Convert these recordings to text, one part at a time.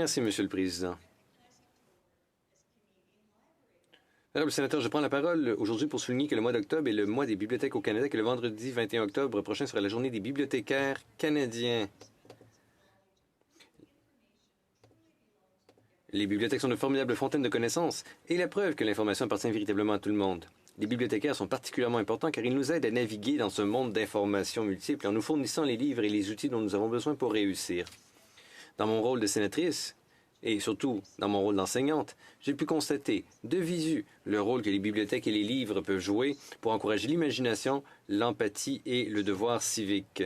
Merci, Monsieur le Président. Honorable sénateur, je prends la parole aujourd'hui pour souligner que le mois d'octobre est le mois des bibliothèques au Canada, que le vendredi 21 octobre prochain sera la journée des bibliothécaires canadiens. Les bibliothèques sont de formidables fontaines de connaissances et la preuve que l'information appartient véritablement à tout le monde. Les bibliothécaires sont particulièrement importants car ils nous aident à naviguer dans ce monde d'informations multiples en nous fournissant les livres et les outils dont nous avons besoin pour réussir. Dans mon rôle de sénatrice, et surtout dans mon rôle d'enseignante, j'ai pu constater de visu le rôle que les bibliothèques et les livres peuvent jouer pour encourager l'imagination, l'empathie et le devoir civique.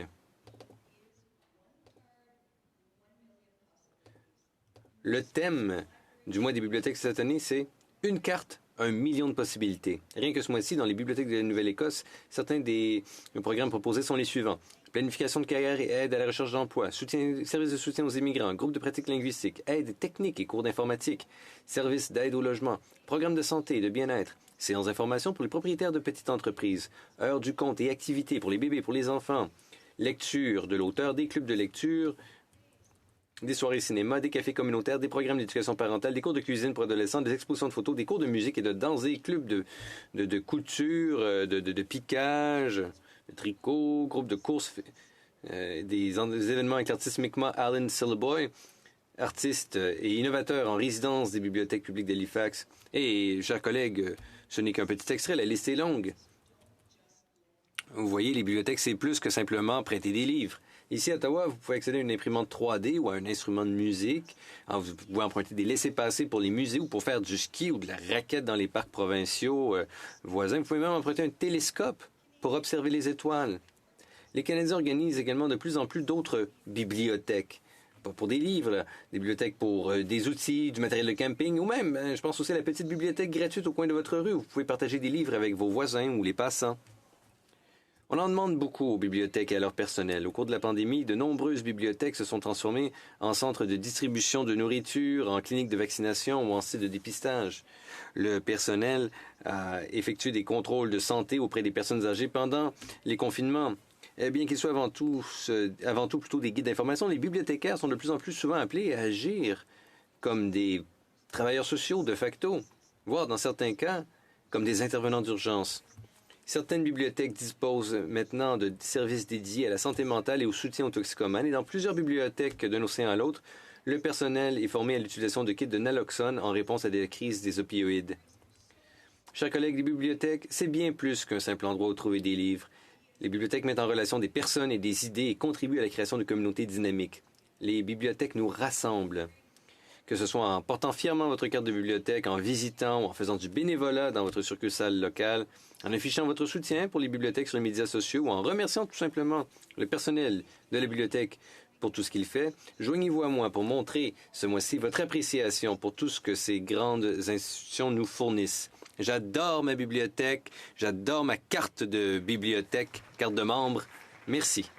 Le thème du mois des bibliothèques cette année, c'est « Une carte, 1 million de possibilités ». Rien que ce mois-ci, dans les bibliothèques de la Nouvelle-Écosse, certains des programmes proposés sont les suivants. Planification de carrière et aide à la recherche d'emploi, services de soutien aux immigrants, groupes de pratique linguistique, aide technique et cours d'informatique, services d'aide au logement, programmes de santé et de bien-être, séances d'information pour les propriétaires de petites entreprises, heures du compte et activités pour les bébés et pour les enfants, lecture de l'auteur, des clubs de lecture, des soirées cinéma, des cafés communautaires, des programmes d'éducation parentale, des cours de cuisine pour adolescents, des expositions de photos, des cours de musique et de danse, des clubs de couture, de piquage, de tricot, groupes de courses, des événements avec l'artiste Mi'kmaq Alan Syliboy, artiste et innovateur en résidence des bibliothèques publiques d'Halifax. Et, chers collègues, ce n'est qu'un petit extrait, la liste est longue. Vous voyez, les bibliothèques, c'est plus que simplement prêter des livres. Ici, à Ottawa, vous pouvez accéder à une imprimante 3D ou à un instrument de musique. Alors, vous pouvez emprunter des laissez-passer pour les musées ou pour faire du ski ou de la raquette dans les parcs provinciaux voisins. Vous pouvez même emprunter un télescope pour observer les étoiles. Les Canadiens organisent également de plus en plus d'autres bibliothèques. Pas pour des livres, là, des bibliothèques pour des outils, du matériel de camping ou même, je pense aussi à la petite bibliothèque gratuite au coin de votre rue où vous pouvez partager des livres avec vos voisins ou les passants. On en demande beaucoup aux bibliothèques et à leur personnel. Au cours de la pandémie, de nombreuses bibliothèques se sont transformées en centres de distribution de nourriture, en cliniques de vaccination ou en sites de dépistage. Le personnel a effectué des contrôles de santé auprès des personnes âgées pendant les confinements. Bien qu'ils soient avant tout plutôt des guides d'information, les bibliothécaires sont de plus en plus souvent appelés à agir comme des travailleurs sociaux de facto, voire dans certains cas comme des intervenants d'urgence. Certaines bibliothèques disposent maintenant de services dédiés à la santé mentale et au soutien aux toxicomanes. Et dans plusieurs bibliothèques d'un océan à l'autre, le personnel est formé à l'utilisation de kits de naloxone en réponse à des crises des opioïdes. Chers collègues des bibliothèques, c'est bien plus qu'un simple endroit où trouver des livres. Les bibliothèques mettent en relation des personnes et des idées et contribuent à la création de communautés dynamiques. Les bibliothèques nous rassemblent. Que ce soit en portant fièrement votre carte de bibliothèque, en visitant ou en faisant du bénévolat dans votre succursale locale, en affichant votre soutien pour les bibliothèques sur les médias sociaux ou en remerciant tout simplement le personnel de la bibliothèque pour tout ce qu'il fait, joignez-vous à moi pour montrer ce mois-ci votre appréciation pour tout ce que ces grandes institutions nous fournissent. J'adore ma bibliothèque, j'adore ma carte de bibliothèque, carte de membre. Merci.